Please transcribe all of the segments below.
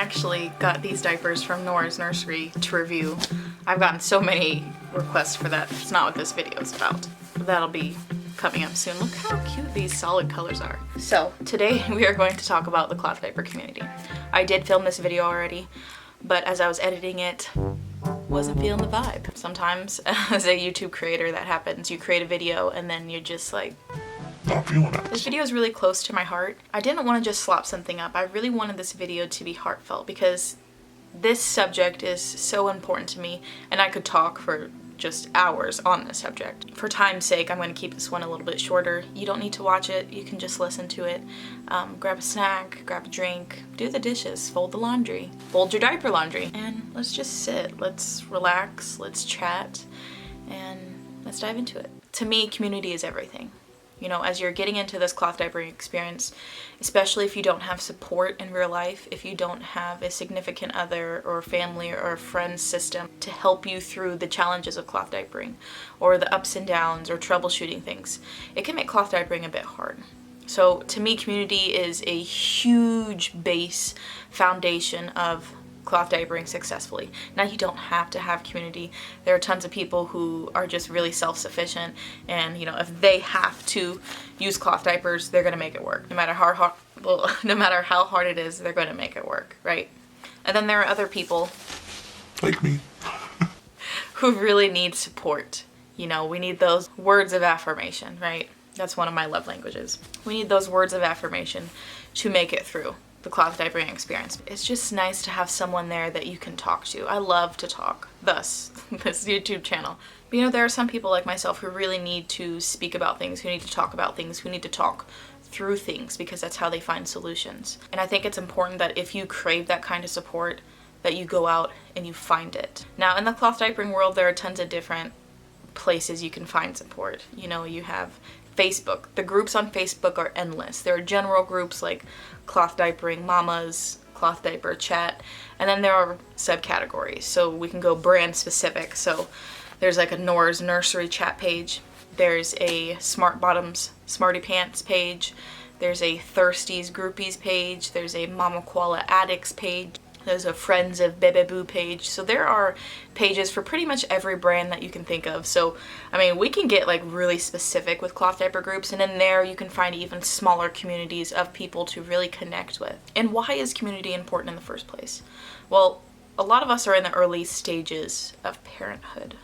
actually got these diapers from Nora's nursery to review. I've gotten so many requests for that. It's not what this video is about. That'll be coming up soon. Look how cute these solid colors are. So today we are going to talk about the cloth diaper community. I did film this video already, but as I was editing it, wasn't feeling the vibe. Sometimes as a YouTube creator that happens. You create a video and then you're just like, not feeling it. This video is really close to my heart. I didn't want to just slop something up. I really wanted this video to be heartfelt because this subject is so important to me and I could talk for just hours on this subject. For time's sake, I'm going to keep this one a little bit shorter. You don't need to watch it. You can just listen to it. Grab a snack, grab a drink, do the dishes, fold the laundry, fold your diaper laundry, and let's just sit. Let's relax, let's chat, and let's dive into it. To me, community is everything. You know, as you're getting into this cloth diapering experience, especially if you don't have support in real life, if you don't have a significant other or family or a friend system to help you through the challenges of cloth diapering or the ups and downs or troubleshooting things, it can make cloth diapering a bit hard. So to me, community is a huge base foundation of cloth diapering successfully. Now, you don't have to have community. There are tons of people who are just really self-sufficient, and you know, if they have to use cloth diapers, they're gonna make it work. No matter how hard it is, they're gonna make it work, right? And then there are other people like me who really need support. You know, we need those words of affirmation, right? That's one of my love languages. We need those words of affirmation to make it through the cloth diapering experience. It's just nice to have someone there that you can talk to. I love to talk, thus this YouTube channel. But you know, there are some people like myself who really need to speak about things, who need to talk about things, who need to talk through things because that's how they find solutions. And I think it's important that if you crave that kind of support, that you go out and you find it. Now, in the cloth diapering world, there are tons of different places you can find support. You know, you have Facebook. The groups on Facebook are endless. There are general groups like cloth diapering mamas, cloth diaper chat, and then there are subcategories. So we can go brand specific. So there's like a Nora's nursery chat page. There's a Smart Bottoms Smarty Pants page. There's a Thirsties Groupies page. There's a Mama Koala Addicts page. There's a Friends of Bebe Boo page. So there are pages for pretty much every brand that you can think of. So, I mean, we can get like really specific with cloth diaper groups, and in there you can find even smaller communities of people to really connect with. And why is community important in the first place? Well, a lot of us are in the early stages of parenthood.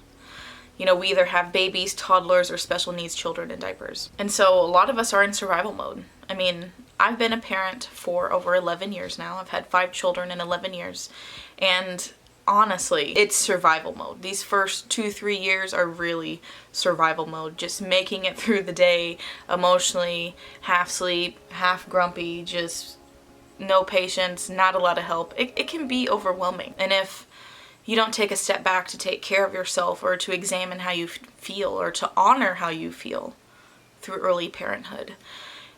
You know, we either have babies, toddlers, or special needs children in diapers. And so a lot of us are in survival mode. I mean, I've been a parent for over 11 years now. I've had 5 children in 11 years. And honestly, it's survival mode. These first 2-3 years are really survival mode. Just making it through the day, emotionally, half sleep, half grumpy, just no patience, not a lot of help. It can be overwhelming. And if you don't take a step back to take care of yourself or to examine how you feel or to honor how you feel through early parenthood,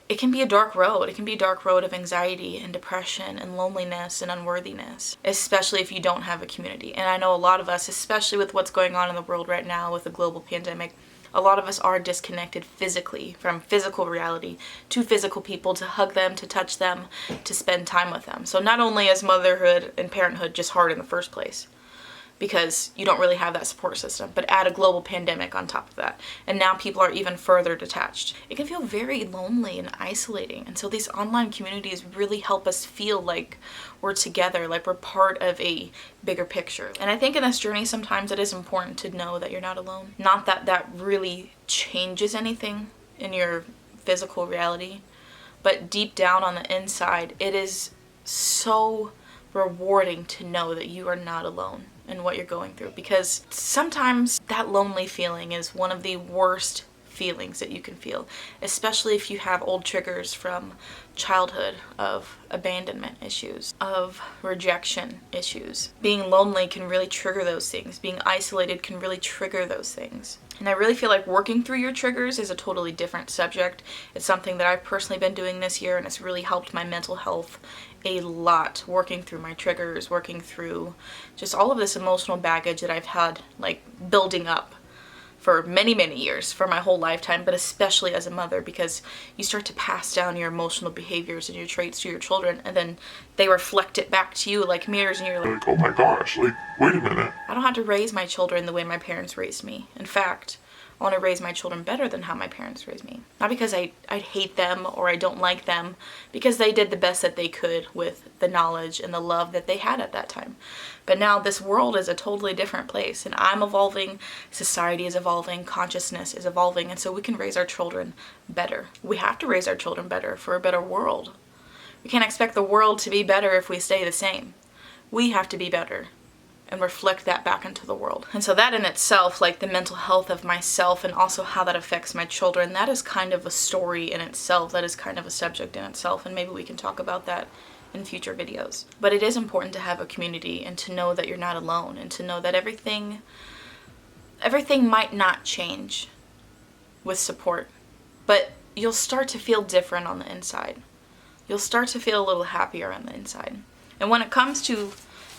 it can be a dark road. It can be a dark road of anxiety and depression and loneliness and unworthiness, especially if you don't have a community. And I know a lot of us, especially with what's going on in the world right now with the global pandemic, a lot of us are disconnected physically from physical reality to physical people, to hug them, to touch them, to spend time with them. So not only is motherhood and parenthood just hard in the first place, because you don't really have that support system, but add a global pandemic on top of that, and now people are even further detached. It can feel very lonely and isolating, and so these online communities really help us feel like we're together, like we're part of a bigger picture. And I think in this journey sometimes it is important to know that you're not alone. Not that that really changes anything in your physical reality, but deep down on the inside, it is so rewarding to know that you are not alone in what you're going through, because sometimes that lonely feeling is one of the worst feelings that you can feel, especially if you have old triggers from childhood of abandonment issues, of rejection issues. Being lonely can really trigger those things. Being isolated can really trigger those things. And I really feel like working through your triggers is a totally different subject. It's something that I've personally been doing this year, and it's really helped my mental health a lot, working through my triggers, working through just all of this emotional baggage that I've had like building up for many, many years, for my whole lifetime, but especially as a mother, because you start to pass down your emotional behaviors and your traits to your children, and then they reflect it back to you like mirrors, and you're like, oh my gosh, like, wait a minute. I don't have to raise my children the way my parents raised me. In fact, I want to raise my children better than how my parents raised me. Not because I hate them or I don't like them, because they did the best that they could with the knowledge and the love that they had at that time. But now this world is a totally different place, and I'm evolving, society is evolving, consciousness is evolving, and so we can raise our children better. We have to raise our children better for a better world. We can't expect the world to be better if we stay the same. We have to be better and reflect that back into the world. And so that in itself, like the mental health of myself and also how that affects my children, that is kind of a story in itself. That is kind of a subject in itself, and maybe we can talk about that in future videos. But it is important to have a community and to know that you're not alone, and to know that everything might not change with support, but you'll start to feel different on the inside. You'll start to feel a little happier on the inside. And when it comes to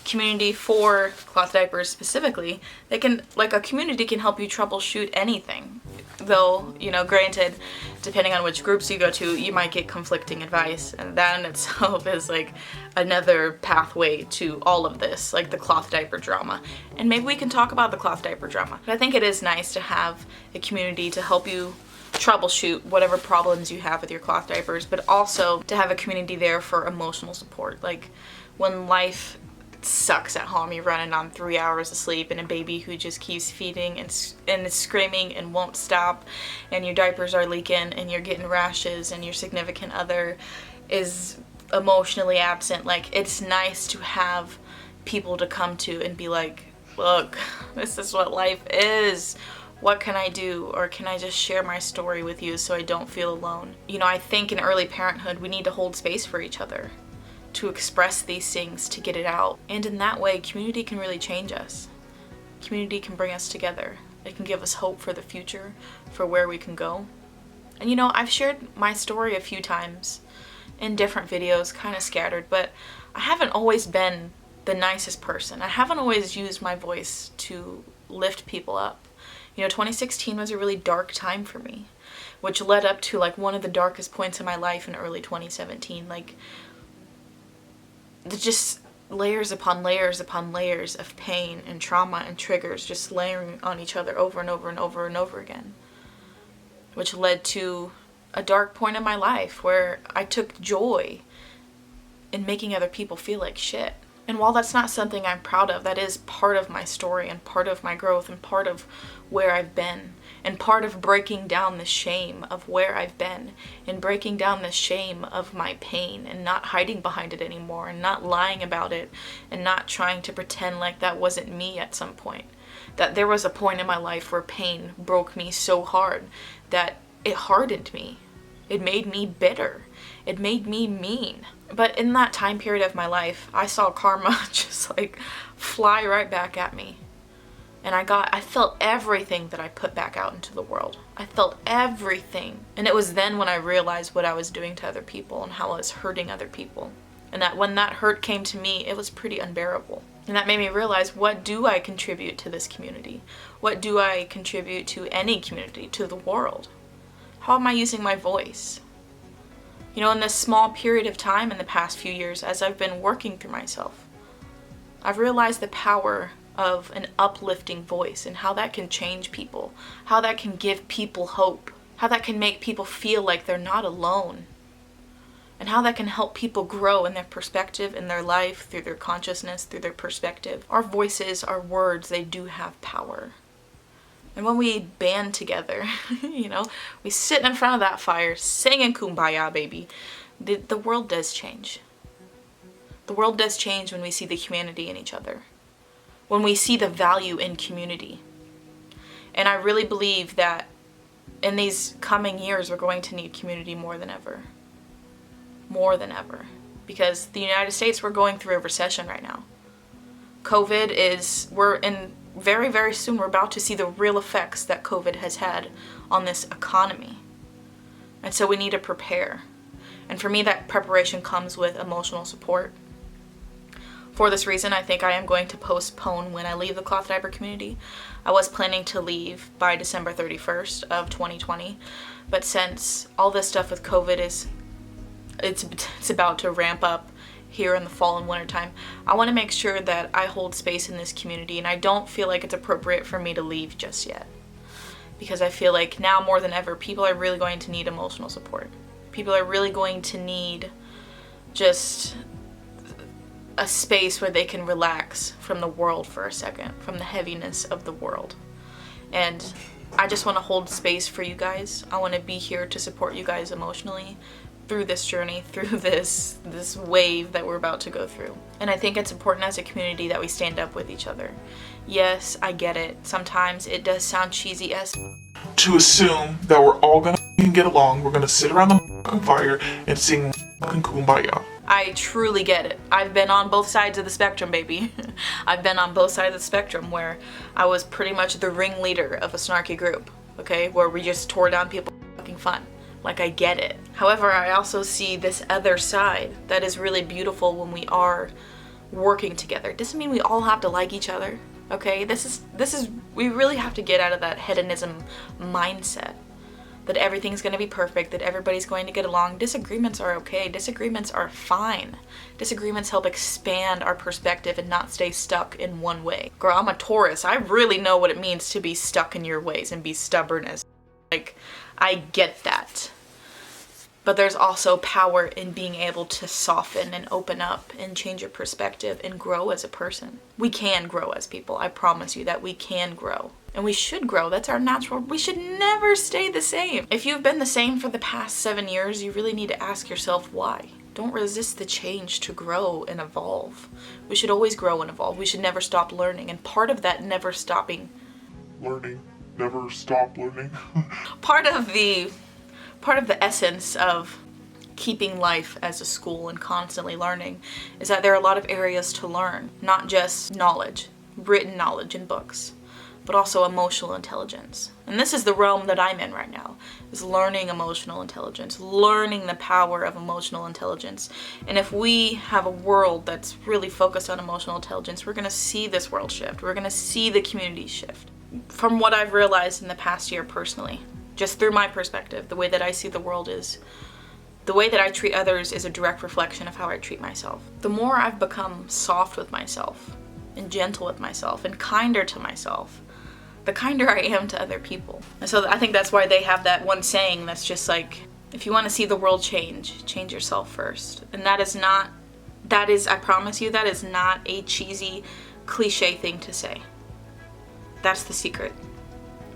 community for cloth diapers specifically, they can, like, a community can help you troubleshoot anything. Though, you know, granted, depending on which groups you go to, you might get conflicting advice, and that in itself is like another pathway to all of this, like the cloth diaper drama. And maybe we can talk about the cloth diaper drama. But I think it is nice to have a community to help you troubleshoot whatever problems you have with your cloth diapers, but also to have a community there for emotional support. Like when life sucks at home, you're running on 3 hours of sleep, and a baby who just keeps feeding and is screaming and won't stop, and your diapers are leaking and you're getting rashes, and your significant other is emotionally absent. Like, it's nice to have people to come to and be like, look, this is what life is. What can I do? Or can I just share my story with you so I don't feel alone? You know, I think in early parenthood we need to hold space for each other, to express these things, to get it out. And in that way, community can really change us. Community can bring us together. It can give us hope for the future, for where we can go. And you know, I've shared my story a few times in different videos, kind of scattered, but I haven't always been the nicest person. I haven't always used my voice to lift people up. You know, 2016 was a really dark time for me, which led up to like one of the darkest points in my life in early 2017. Like, just layers upon layers upon layers of pain and trauma and triggers just layering on each other over and over and over and over again, which led to a dark point in my life where I took joy in making other people feel like shit. And while that's not something I'm proud of, that is part of my story and part of my growth and part of where I've been, and part of breaking down the shame of where I've been, and breaking down the shame of my pain, and not hiding behind it anymore, and not lying about it, and not trying to pretend like that wasn't me at some point. That there was a point in my life where pain broke me so hard that it hardened me. It made me bitter. It made me mean. But in that time period of my life, I saw karma just like fly right back at me. And I felt everything that I put back out into the world. I felt everything. And it was then when I realized what I was doing to other people and how I was hurting other people. And that when that hurt came to me, it was pretty unbearable. And that made me realize, what do I contribute to this community? What do I contribute to any community, to the world? How am I using my voice? You know, in this small period of time in the past few years, as I've been working through myself, I've realized the power of an uplifting voice and how that can change people, how that can give people hope, how that can make people feel like they're not alone, and how that can help people grow in their perspective, in their life, through their consciousness, through their perspective. Our voices, our words, they do have power. And when we band together, you know, we sit in front of that fire singing Kumbaya, baby, the world does change. The world does change when we see the humanity in each other, when we see the value in community. And I really believe that in these coming years, we're going to need community more than ever. More than ever. Because the United States, we're going through a recession right now. Very, very soon, we're about to see the real effects that COVID has had on this economy. And so we need to prepare. And for me, that preparation comes with emotional support. For this reason, I think I am going to postpone when I leave the cloth diaper community. I was planning to leave by December 31st of 2020, but since all this stuff with COVID it's about to ramp up here in the fall and winter time, I want to make sure that I hold space in this community, and I don't feel like it's appropriate for me to leave just yet. Because I feel like now more than ever, people are really going to need emotional support. People are really going to need just a space where they can relax from the world for a second, from the heaviness of the world. And I just want to hold space for you guys. I want to be here to support you guys emotionally through this journey, through this wave that we're about to go through. And I think it's important as a community that we stand up with each other. Yes, I get it. Sometimes it does sound cheesy as to assume that we're all gonna get along. We're gonna sit around the fire and sing kumbaya. I truly get it. I've been on both sides of the spectrum, baby. I've been on both sides of the spectrum where I was pretty much the ringleader of a snarky group, okay? Where we just tore down people fucking fun. Like, I get it. However, I also see this other side that is really beautiful when we are working together. It doesn't mean we all have to like each other, okay? We really have to get out of that hedonism mindset. That everything's going to be perfect, that everybody's going to get along. Disagreements are okay. Disagreements are fine. Disagreements help expand our perspective and not stay stuck in one way. Girl, I'm a Taurus. I really know what it means to be stuck in your ways and be stubborn as like, I get that. But there's also power in being able to soften and open up and change your perspective and grow as a person. We can grow as people. I promise you that we can grow. And we should grow. That's our natural. We should never stay the same. If you've been the same for the past 7 years, you really need to ask yourself why. Don't resist the change to grow and evolve. We should always grow and evolve. We should never stop learning. And part of that never stopping learning, never stop learning. part of the essence of keeping life as a school and constantly learning is that there are a lot of areas to learn, not just knowledge, written knowledge in books, but also emotional intelligence. And this is the realm that I'm in right now, is learning emotional intelligence, learning the power of emotional intelligence. And if we have a world that's really focused on emotional intelligence, we're gonna see this world shift. We're gonna see the community shift. From what I've realized in the past year personally, just through my perspective, the way that I see the world is, the way that I treat others is a direct reflection of how I treat myself. The more I've become soft with myself, and gentle with myself, and kinder to myself, the kinder I am to other people. And so I think that's why they have that one saying that's just like, if you want to see the world change yourself first. And that is, I promise you, that is not a cheesy, cliche thing to say. That's the secret.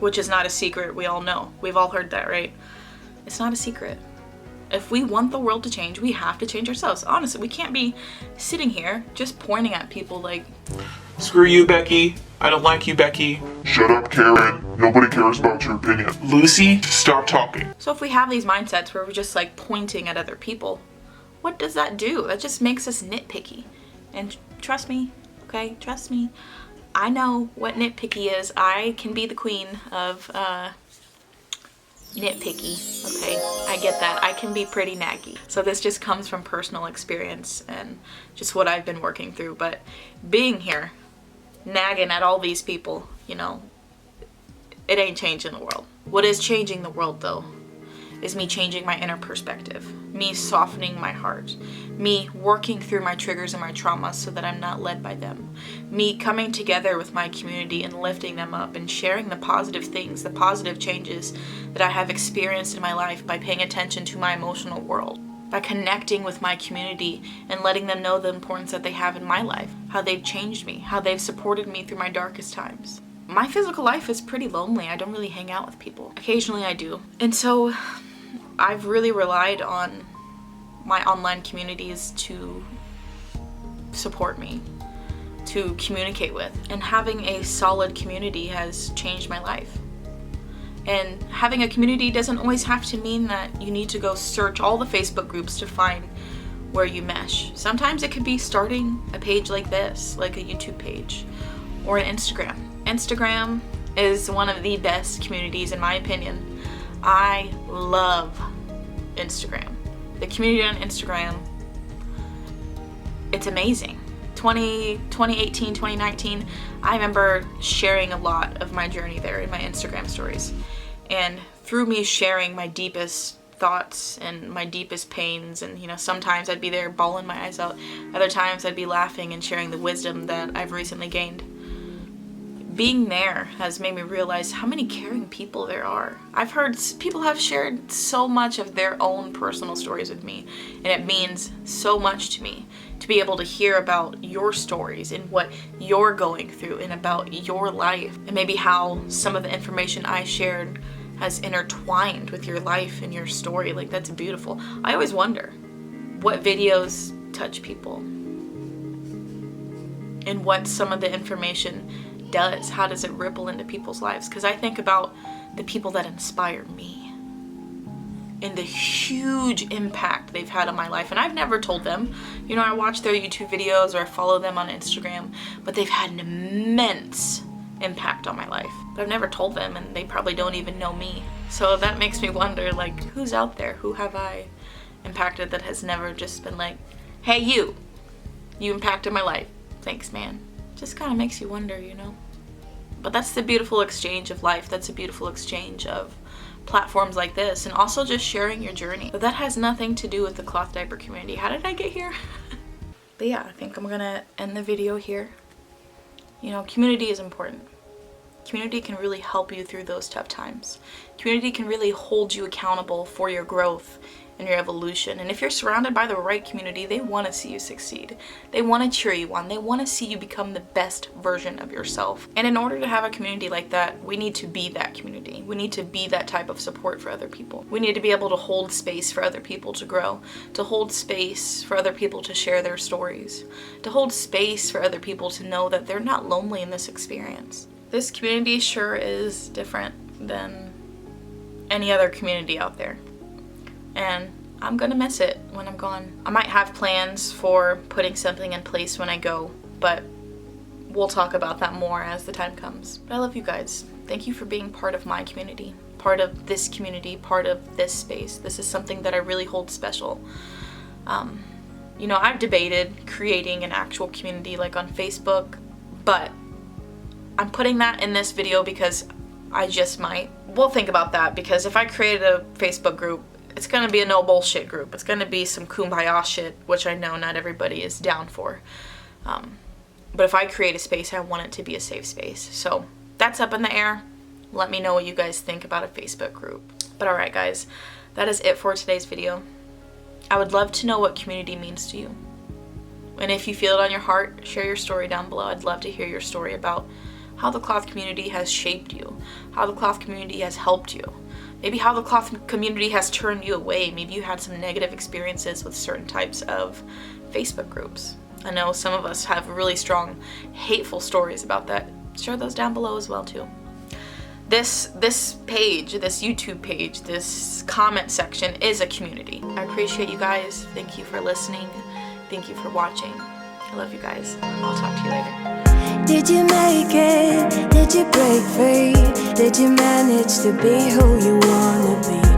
Which is not a secret, we all know. We've all heard that, right? It's not a secret. If we want the world to change, we have to change ourselves. Honestly, we can't be sitting here just pointing at people like, screw you, Becky. I don't like you, Becky. Shut up, Karen. Nobody cares about your opinion. Lucy, stop talking. So if we have these mindsets where we're just like pointing at other people, what does that do? That just makes us nitpicky. And trust me, okay, trust me. I know what nitpicky is. I can be the queen of nitpicky, okay? I get that. I can be pretty naggy. So this just comes from personal experience and just what I've been working through. But being here, nagging at all these people, you know, it ain't changing the world. What is changing the world, though, is me changing my inner perspective, me softening my heart, me working through my triggers and my traumas so that I'm not led by them, me coming together with my community and lifting them up and sharing the positive things, the positive changes that I have experienced in my life by paying attention to my emotional world, by connecting with my community and letting them know the importance that they have in my life, how they've changed me, how they've supported me through my darkest times. My physical life is pretty lonely. I don't really hang out with people. Occasionally I do. And so I've really relied on my online communities to support me, to communicate with. And having a solid community has changed my life. And having a community doesn't always have to mean that you need to go search all the Facebook groups to find where you mesh. Sometimes it could be starting a page like this, like a YouTube page, or an Instagram. Instagram is one of the best communities in my opinion. I love Instagram. The community on Instagram, it's amazing. 2018, 2019, I remember sharing a lot of my journey there in my Instagram stories. And through me sharing my deepest thoughts and my deepest pains, and you know, sometimes I'd be there bawling my eyes out, other times I'd be laughing and sharing the wisdom that I've recently gained. Being there has made me realize how many caring people there are. I've heard people have shared so much of their own personal stories with me, and it means so much to me to be able to hear about your stories and what you're going through and about your life, and maybe how some of the information I shared has intertwined with your life and your story. Like, that's beautiful. I always wonder what videos touch people and what some of the information does. How does it ripple into people's lives? Because I think about the people that inspire me and the huge impact they've had on my life. And I've never told them. You know, I watch their YouTube videos or I follow them on Instagram, but they've had an immense impact on my life. But I've never told them, and they probably don't even know me. So that makes me wonder, like, who's out there? Who have I impacted that has never just been like, hey, you impacted my life. Thanks, man. Just kind of makes you wonder, you know. But that's the beautiful exchange of life. That's a beautiful exchange of platforms like this, and also just sharing your journey. But that has nothing to do with the cloth diaper community. How did I get here? But yeah, I think I'm gonna end the video here. You know, community is important. Community can really help you through those tough times. Community can really hold you accountable for your growth and your evolution. And if you're surrounded by the right community, they want to see you succeed. They want to cheer you on. They want to see you become the best version of yourself. And in order to have a community like that, we need to be that community. We need to be that type of support for other people. We need to be able to hold space for other people to grow, to hold space for other people to share their stories, to hold space for other people to know that they're not lonely in this experience. This community sure is different than any other community out there. And I'm gonna miss it when I'm gone. I might have plans for putting something in place when I go, but we'll talk about that more as the time comes. But I love you guys. Thank you for being part of my community, part of this community, part of this space. This is something that I really hold special. You know, I've debated creating an actual community like on Facebook, but I'm putting that in this video because I just might. We'll think about that, because if I created a Facebook group, it's gonna be a no bullshit group. It's gonna be some kumbaya shit, which I know not everybody is down for. But if I create a space, I want it to be a safe space. So that's up in the air. Let me know what you guys think about a Facebook group. But alright guys, that is it for today's video. I would love to know what community means to you. And if you feel it on your heart, share your story down below. I'd love to hear your story about how the cloth community has shaped you, how the cloth community has helped you. Maybe how the cloth community has turned you away. Maybe you had some negative experiences with certain types of Facebook groups. I know some of us have really strong, hateful stories about that. Share those down below as well too. This page, this YouTube page, this comment section is a community. I appreciate you guys. Thank you for listening. Thank you for watching. I love you guys. I'll talk to you later. Did you make it? Did you break free? Did you manage to be who you wanna be?